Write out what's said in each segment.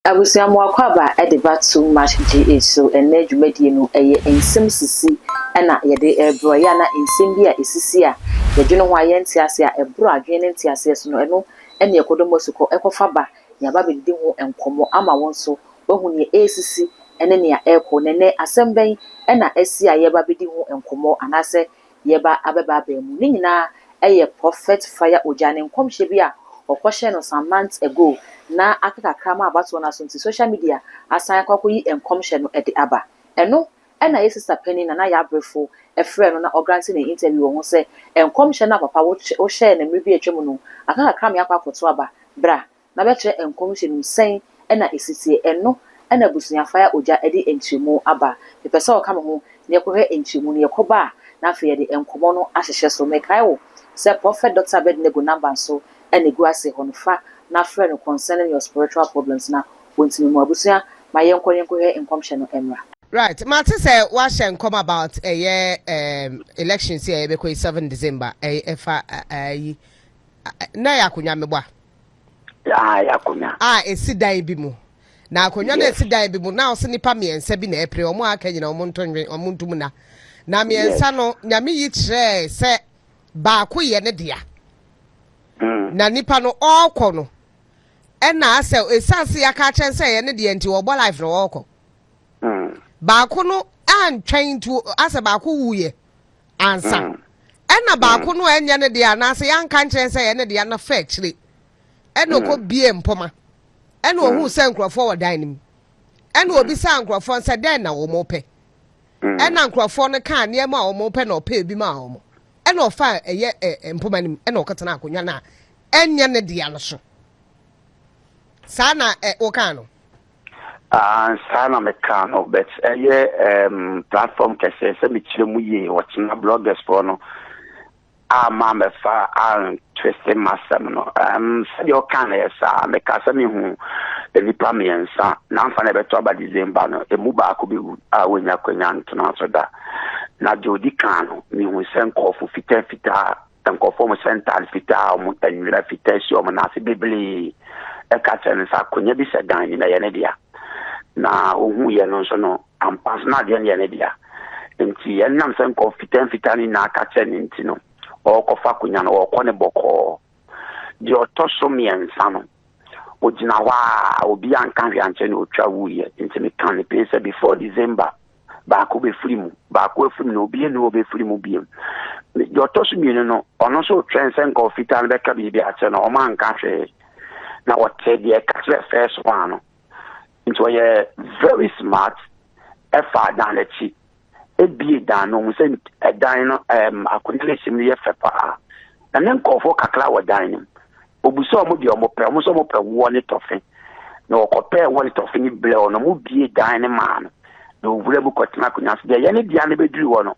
Abusiamu akwaba ediba too much GH so ene dwumadi no eye ensem sisi na yede ebro ya na ensem bi a esisi a yedwene ho aye ntiase a ebro adwene ntiase so no eno ene ekodomo suko ekofa ba ya ba bedi ho enkomo ama won so wahu ne esisi ene ne ya eko nene asemben na asi a ye ba bedi ho enkomo anase ye ba abeba ba mu ni nyina eye prophet fire ojane nkomhye bi a okohye no some months ago na akaka krama abato na so nti social media asan kwakoyi enkomhye no ede aba eno na ye sister penny na ya brefo efre no na ogranti na interview wo ho se enkomhye na papa wo share na mrebi atwemu no akaka krama yakwakoto aba bra na be kire enkomhye no sen na esitie eno na busunya fire oja ede entremu aba pepese o kama ho ne ekohe entremu ne ekoba na afi ede enkomo no ahyehye so mekai wo se prophet Dr. Abednego number so ene gu ase honfa na friend concerning your spiritual problems na wontimi mu abusia ma yenko he enkomhye no emra. Right, Martin say what shall come about a year elections here be 7 December efa na yakunya mebwa. Yakunya. Esidan bi mu. Na akonya na esidan bi mu na ose nipa miensa bi na epre omo aka nyina omo ntum na miensa no nyame yi kire se ba ko ye ne dia. Na nipa no okọ no na ase esase yaka chen se ye ne dia nti wo bo life no okọ. Ba ko no antwen to ase ba ko wuye ansa. Na ba ko no enye ne dia na ase yanka chen se ye ne dia na fa kire. Eno ko bie mpoma. Eno ohu se nkrofo wo dan nim. Eno obi sa nkrofo nse den na wo mo pe. Ena nkrofo no ka ne ma wo mo pe na ope bi ma wo mo. Eno ofa eye mpoma nim eno okatana akonwa na enye ne dia no so. Sana o kanu. Sana mekano but platform kese se mi chire mu ye watching bloggers for no ama me fa twiste masam no se yo kan esa me ka se mi hu ni pamiensa na mfa na beto aba December no emu ba ko bi wonya kwanya ntona so da na jodi kanu mi hu se nkofu fita nkofu mo central fita mo tanwira fita si o mo na se bibli e ka chen sa konya bi se dan ni na ye ne dia na ohu ye no so no ampas na de ne dia nti ye nam se nkofu fita ni na ka chen nti no o ko fa kunya no o ko ne boko di otoso miensa no ojina wa obi anka hwe anche ne otwa wuye nti me kan ne pense before December ba ko be free mu ba ko free no obi ne obi free mu biem di otoso mienu no ono so trensen ko fitan be ka bi ache no o man ka hwe na o te di e ka first one no nti o ye very smart e fa dan le chi ebie dan no se dan no akonele sim ye fepa na nkofo kakla wa dan no obuso mo di omo pre mo so mo pre wo ne tofe na okope wo ne tofe ni ble no mo bie dan ne ma no na ovure bu kotina konya so de ye ne dia ne beduru wo no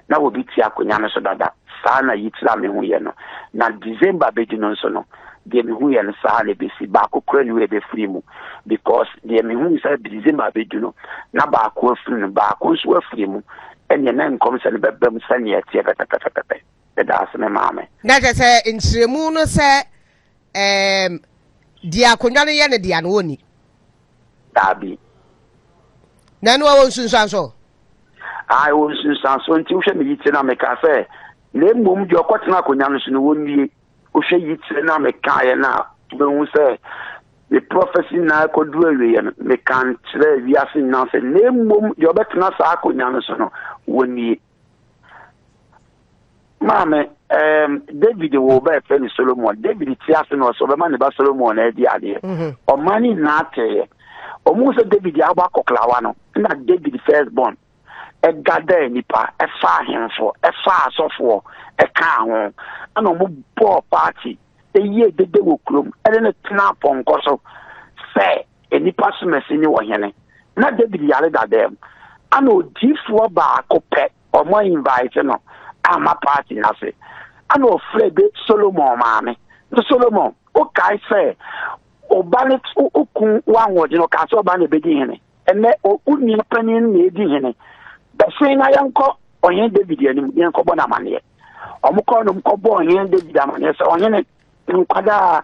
na wo bi ti akonya no so dada saa na yitira me hu ye no na December bedi no so no de me hu ye no saa le besi ba ko kra ni we be free mu because de me hu say December bedi no na ba ko free no ba ko so free mu enye na nkom se ne bebam sane atie katatatata da aseme maame na je se nchiremu no se dia akonwa no ye ne dia no woni dabi na no wo nsunsan so wo nsunsan so nti wo hwe me yiti na me ka se le mbom di okotena akonwa no so no woni wo hwe yiti na me ka ye na be hu se the prophecy na ko duwe ye me kan kire wiase na se le mbom di obetena sa akonwa no so no woni Mame, David will be friend Solomon. David Tiasin or Solomon ba Solomon edi ade. O mani na te. O mo se David aba koklawano. Na David firstborn. E gada nipa, e fa hemfo, e fa asofo, e ka ho. Ana mo bo party. E ye dede wo krom. E ne tena pon koso. Se e nipa sumesi ni wo hene. Na David yale da dem. Ana odifo ba akopɛ. O mo invite no. Ama party na se ano Fred Solomon maame Solomon o kai se o bane o kun wa wodi no ka so ba na bedi hene ene o uni panin na edi hene da se na yanko onye David anim yanko bo na mane o mo ko no ko bo onye David amane se onye ne nkwada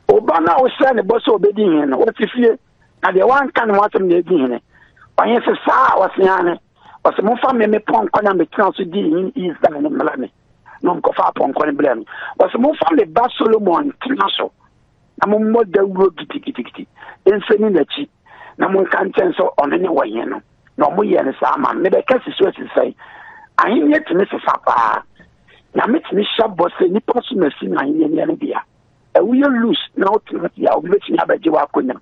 o ba na o se ne bo so obedi hene o ti fie na de one kan what me di hene onye se saa wasiane wase mo fa me ponko na me tran so di in is da ne mlame no nko fa ponko ne blame wase mo fa me ba Solomon tran so na mo mo da wuro gidigidi enseni na chi na mo kan chen so ono ne waye no no mo ye ne saa ma me be kasi so sai ayin yet ne se fa na metimi shabo se ni posu na si na yin ne bia e we lose na ultimately ya obi betimi abaje wa konya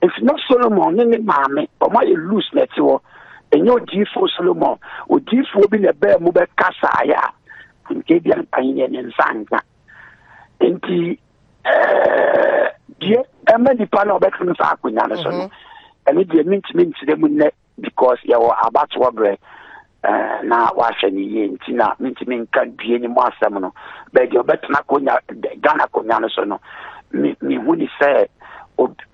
if not Solomon ne maame o ma ye lose na ti wo enyo difo Solomon o difo bi na be mu be kasa ya nke bia ayin ne nsanka enti die emani pa na obetimi sa akonya na so no ene die mintimi ntire mu ne because ya wo abatwa bre na washe ni ye ntina mintimi nka bie ni mo asem no be de obetna konya Ghana konya no so no mi huni se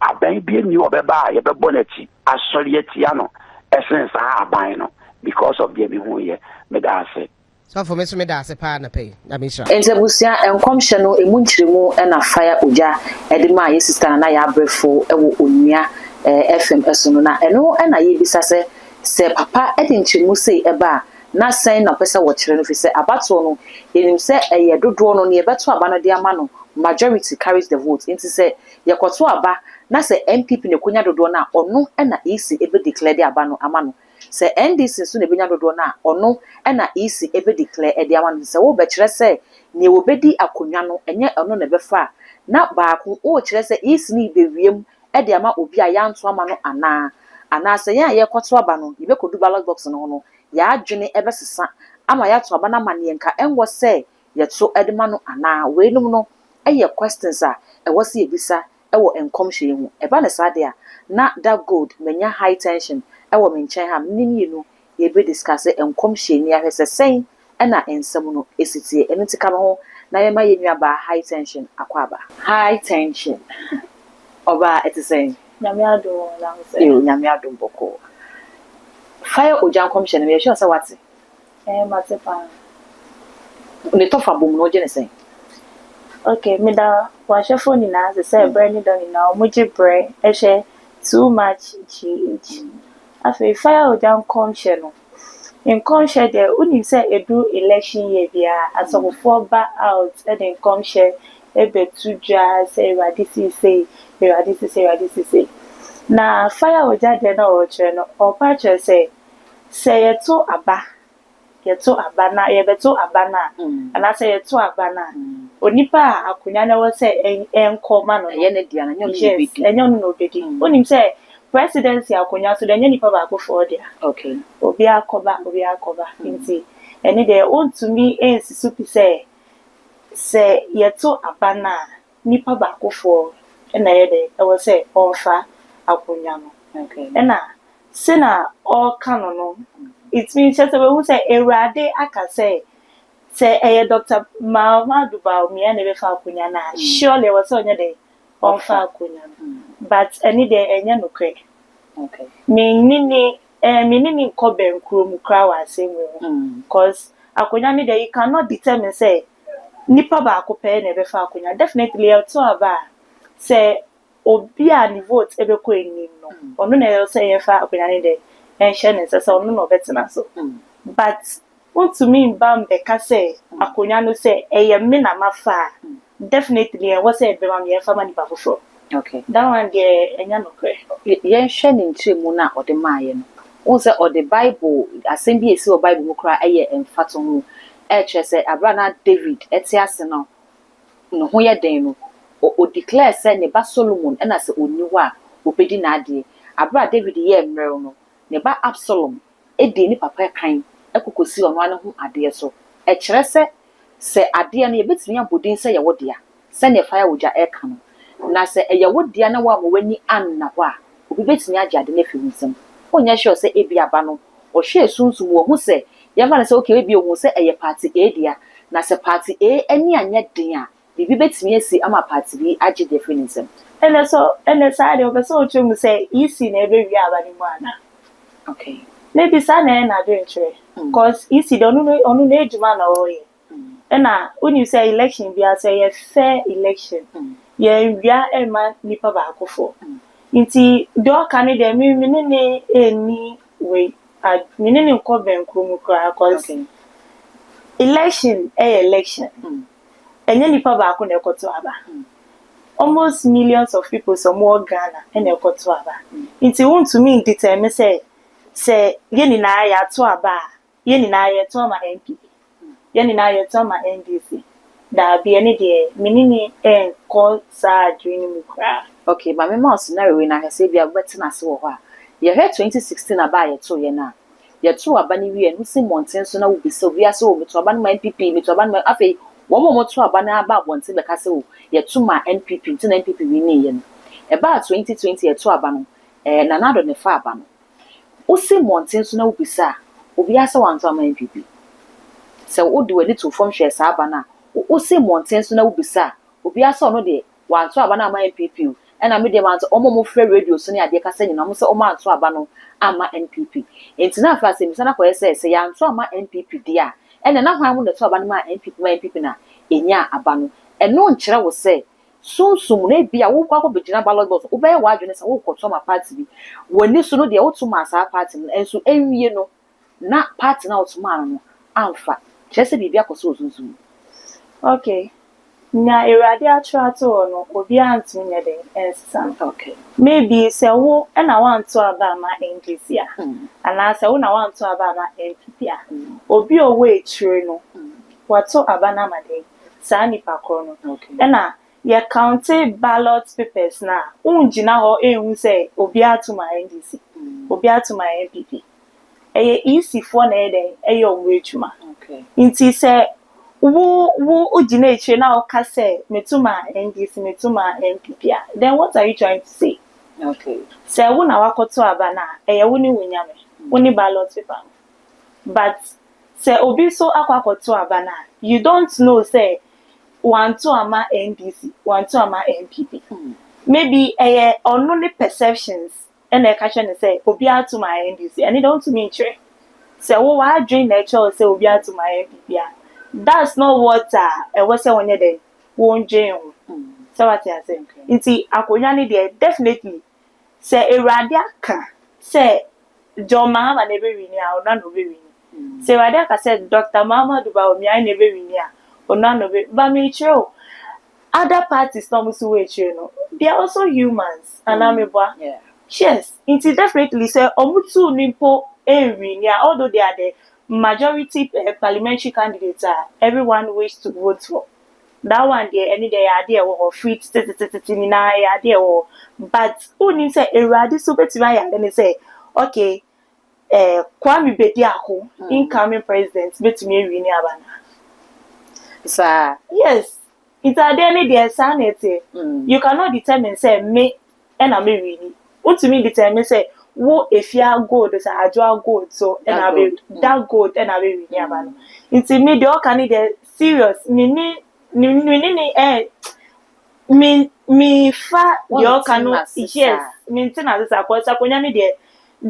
aban bie ni obeba ye be bonati asori etia no essence aban no because of the mi hu ye me da se so for me so me da se pa na pay na me sha entebusia enkomhye no emu nkyiremu na fire oja edima ye sister na ya brefo ewo onua FM eso no na eno na ye bisa se papa edin nkyiremu sei eba na sen na pesa wo kyere no fi se abato no yenim se eye dodo no ne ebeto aba no de ama no majority carries the vote into say yekoto aba na se MPP ne konya dodo na ono na EC ebe declare de aba no ama no se NDC so ne benya dodo na ono na EC ebe declare e de ama no se wo be kyere se ne wo bedi akonwa no enye ono ne befa na baako wo kyere se EC ni be wiem e de ama obi a yanto ama no ana se ya yekoto aba no ibe kodu ballot box no no ya adwene ebe sesa ama ya to aba na mane nka enwo se yeto edema no ana weenum no eye questions a ewo se ebisa ewo enkomhye hu eba ne sade a na that gold menya high tension ewo menchen ha nini no ye be discuss enkomhye ni ahwese sen na ensem no esitie enitika no ho na ye ma ye nua ba high tension akwaba high tension oba etisen nyame adom na ho se nyame adom boko fire ojan komhye no ye sure say what matepa ne tofa bom no je ne sen okay me da wa shefo ni na se brand don na omuji bre ehye too much gh afi fire ojan komhye no in komhye de uni se edu election year bia asofo ba out and in komhye ebetudwa say radisi say na fire oja de na o chere no o pa chere say yeto aba na yebeto aba na ana say yeto aba na onipa akonya na wo say enkoma no ye ne dia na enyo no bedi onim say presidency akonya so de enye nipa ba ko for dia okay obi akoba nti eni de ontumi ensisu pi say yeto aba na nipa ba ko for na ye de e wo say onfa akonya no okay na sina all canon no it means just we say erade aka say Dr. Muhammadu Bawumia na be fa akonya na surely was onye de onfa akonya but any day enya no kwe okay menini ko benkuro mu kra wa asem cause akonya ni de you cannot determine say nipa ba akopɛ na be fa akonya definitely to aba say obi a ni vote ebe ko enim no ono na say ye fa akonya ni de enhye ne say ono no betina so but want to mean bam be ka say akonya no say eye me na mafa definitely what say be ma me fa mani pa fofo okay that one dey enya no kre ye hwe ne ntremu na ode maaye no won say ode bible asem bi esi o bible mu kra eye emfato ho e kire say abrana David etiase no ho ye den no o declare say ne ba Solomon na say oniwa opedi na ade abra David ye mrel no ne ba Absalom edi ni papa kan ekokosi ono ane ho ade so e kire se ade na ye betimi abodin say ye wodea se ne fire woja e ka no na se eye wodea na wa wani anna ho a obi betimi age ade na fi hunsem onya sure se ebi aba no o hwe sunsun wo hu se ye fa na se okay ebi ohun se eye party A dia na se party A ani anya den a bibi betimi esi ama party B age de fi hunsem ene sa de obeso ochum say isi na ebe wi aba ni mu ana okay maybe sa na do ntre cause isi de onu na ejuma na oye na uni say election bi say a fair election ye wia ema nipa ba akofo Nti de ɔka ne de me ne eni we me ne nkɔ benku mu kra cause election election enye nipa baako na ekoto aba almost millions of people some more Ghana and ekoto aba nti wontumi determine say ye ni na ya to aba ye ni na ya to ma NPP ye ni na ya to ma NDC da bi ene de menini call sa adwene mu kra. Okay, but me ma scenario we na hese bia betina se wo ho a ye hwe 2016 aba ye to ye na ye to aba ni wi enu si monten so na wo bi se obi ase wo meto aba na NPP meto aba na afei wo mo to aba na aba bonte be ka se wo ye to ma NPP nti na NPP wi ni ye no e ba 2020 ye to aba no na nado ne fa aba no wo si monten so na wo bi sa obi ase wan to ma NPP se wo de wani to form share sa aba na wo si monten so na wo bi sa obi ase ono de wan to aba na ma NPP and I made them answer almost free radio so near the Cassin, almost all man to Abano, ama NPP. It's not fast, and Sana says, say, I'm so my NPP, dear. And then I want to talk about my NPP now, in ya Abano. And no one will say, soon may be a walk up with Jina Balagos, obey wildness, walk or some party. When you know the old two master party, and so every year no, not party now tomorrow, Alpha, just be Biaco so soon. Okay. Na erade atrato no obi antumi ne den ensan. Okay. Maybe se wo na want to aba ma NDC a. Ana se wo na want to aba ma NPP a. Obi owo etire no. Wato aba na ma den. Sa nipa kro no. Okay. Na ye count ballot papers na. Unjina ho ehun se obi atuma NDC. Obi atuma NPP. Eye easy for na eden eye owo etuma. Okay. Nti se wo ujina etire na oka say metuma NDC metuma NPP. Then what are you trying to say? Okay. Say wo na wakoto aba na eye wo ni wunyame wo ni ballot paper. But say obi so akwakoto aba na you don't know say want to ama NDC want to ama NPP. Maybe ono ne perceptions and e ka che say obi atuma NDC and it don't mean true. Say wo wa dream nature say obi atuma NPP. That's not what was say when you dey won dream. So what I say. Nti akonya ne dey definitely say Erade aka say John Mahama na be wini a ona no be wini. Say Erade aka say Dr. Muhammadu Bawumia na be wini a ona no be ba me chiro. Other parties no musu we chiro no. They are also humans and ameboa. Yeah. Yes, nti definitely say omutu nimpo wini a although they are the majority parliamentary candidates everyone wish to vote for. That one there any day idea or free na idea or but who say Erade so betima ya then say okay Kwame Bediako incoming president betimi win abana. Sir. Yes. It's a day there sanity. You cannot determine say me and I me win. What to me determine say wo efia gold is ajwa gold so and I be that gold and I be win abana. It's me the all can the serious me fa the all can yes me tina this akwasa konya me there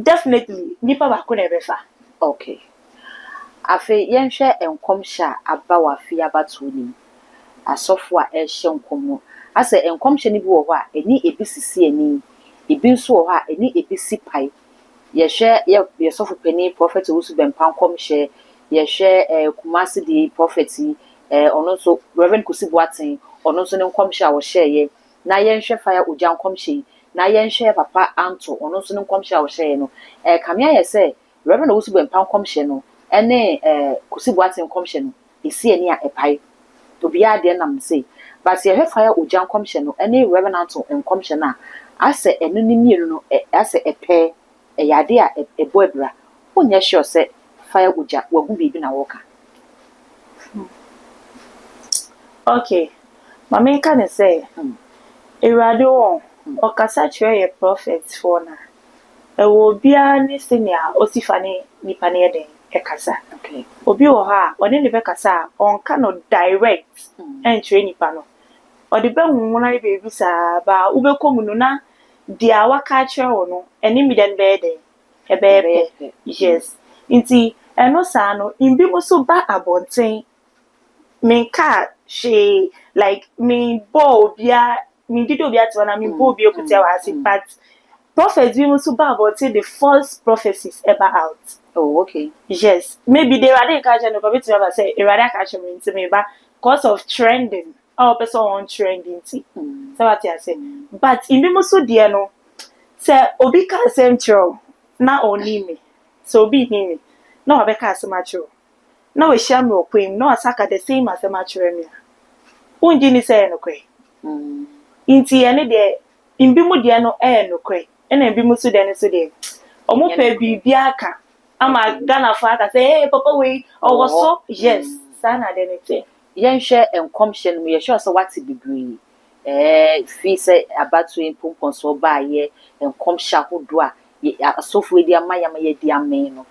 definitely nipa ba ko na be fa. Okay. Afe yenhwe enkomhye aba wa afia batoni asofo a ehye nkomo ase enkomhye ni bi wo ho a eni ebisisi ani ebi nso wo ho a eni ebisi pai yehwe ye sofo pani prophet Usu Bempa nkomhye yehwe Kumasi di prophet ono so Reverend Kusibuaten ono so ne nkomhye a wo hyeye na yenhwe fire ogya nkomhye na yenhwe papa Anto ono so ne nkomhye a wo hyeye no kamia ye se Reverend Usu Bempa nkomhye no ene Kusibuaten nkomhye no esi ani a epai obi ade nam say but ye hwefa ya ogya nkomhye no ene Reverend nkomhye na ase enu ni mienu no ase epe yade a ebo ebra onye sure say fire ogya wagu bibi na woka. Okay mama can say Erade won okasa kire ye prophet for na ewo bia ni senior osifane nipa ne eden ekasa. Okay. Obi wo ha one ne be kasa on no direct and train nipa no. Odi be nwuna be bisa ba ube komunu na dia waka kire wo no eni mi den be eden ebe yes. Nti eno sa no imbi mo so ba abonten menka she like me bo bia me did obi at one, I mean, Bobby Okutia, but prophets we must about the false prophecies ever out. Oh, okay. Yes, maybe they rather catch and over to ever say, a rather catch me into me, but cause of trending, our person on trending. So what I say, but in the musu dear no, say obi ka central na oni me, so be me. No, I can't so much. No, we share me queen, no, attack the same as a match. Unjini say no kwe. Inti any day, in Bimudia no air no kwe, and then Bimusu then so day. Or more baby biaka. I'm a Ghana father say, hey, Papa, we or so, yes, son, identity. Yen share and commission, we are sure so what's the degree. Fee say about to improve on so by ye and come shaku dwa, ye are so free, dear Maya, my dear man.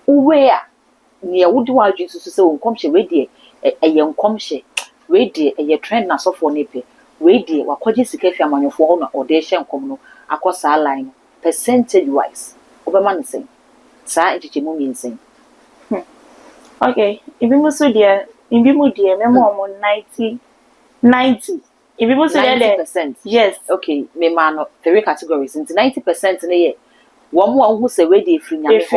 Where near would you argue to say, come she ready a young comshe, ready a year trend na so for nipe, ready what could you see if you're on your phone or they shall come across our line, percentage wise, over money saying. Sa echichemu mi nsen. Okay, if you must dear, if you must dear, me more 90. If you must dear 90%. Yes. Okay, me man 3 categories. Into 90% in a year. One more who say where they free nyame ho.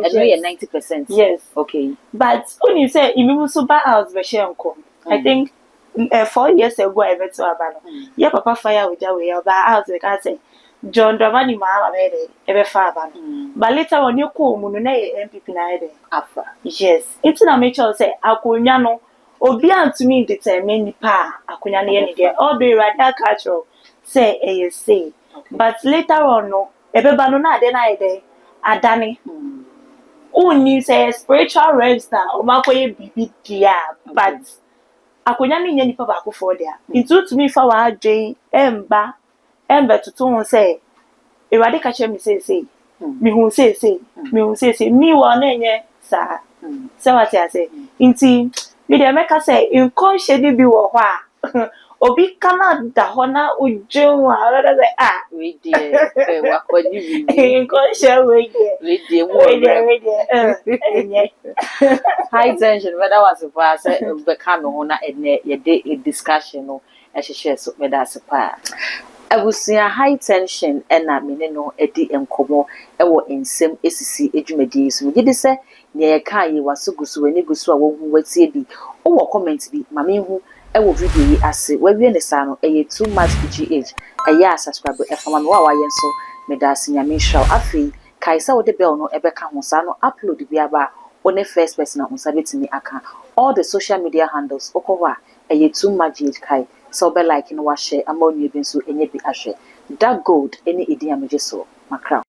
And we 90%. Yes. Okay. But when you say if you must buy house be share nko. I think 4 years ago I went to Abano. Yeah, Papa fire with we buy house we can say John Dramani Mama made ebe father. But later on you call munu na MPP na ede. Afa. Yes. It's na make sure say akonya no obi antumi determine nipa akonya na ye ne de. All the radical culture say say. But later on no ebe ba no na ade na ede adane. Uni say spiritual realms na o makoye bibi dia but akonya ni nya nipa ba ko for there. Itu to me fa wa adwen emba tutu ho say ewade ka chem say me hu say me wa na enye sa say what I say inti me dey make say in conscience bi wo ho a obi kana da ho na ujun wa say We dear wa kwani bi. in conscience we dey enye High tension whether was for say be ka no ho na ye dey discussion no e hye so me da se pa. Abusia high tension ena mene no edi enkomo ewo ensem esisi edwumadi so gidi se ne ye kan yi wasogusu wani gusu a wo hu watie bi o wo comment bi mame hu ewo video yi ase wawie ne sa no eye too much pgh eye subscribe efama me wa yen so me da asinyame hwa afi kaisa wo de bell no ebeka ho sa no upload bi aba one first person on sabetimi aka all the social media handles okwa eye too much kai so be like no wa share among you bin so enye bi ahwe that gold any idiam je so makra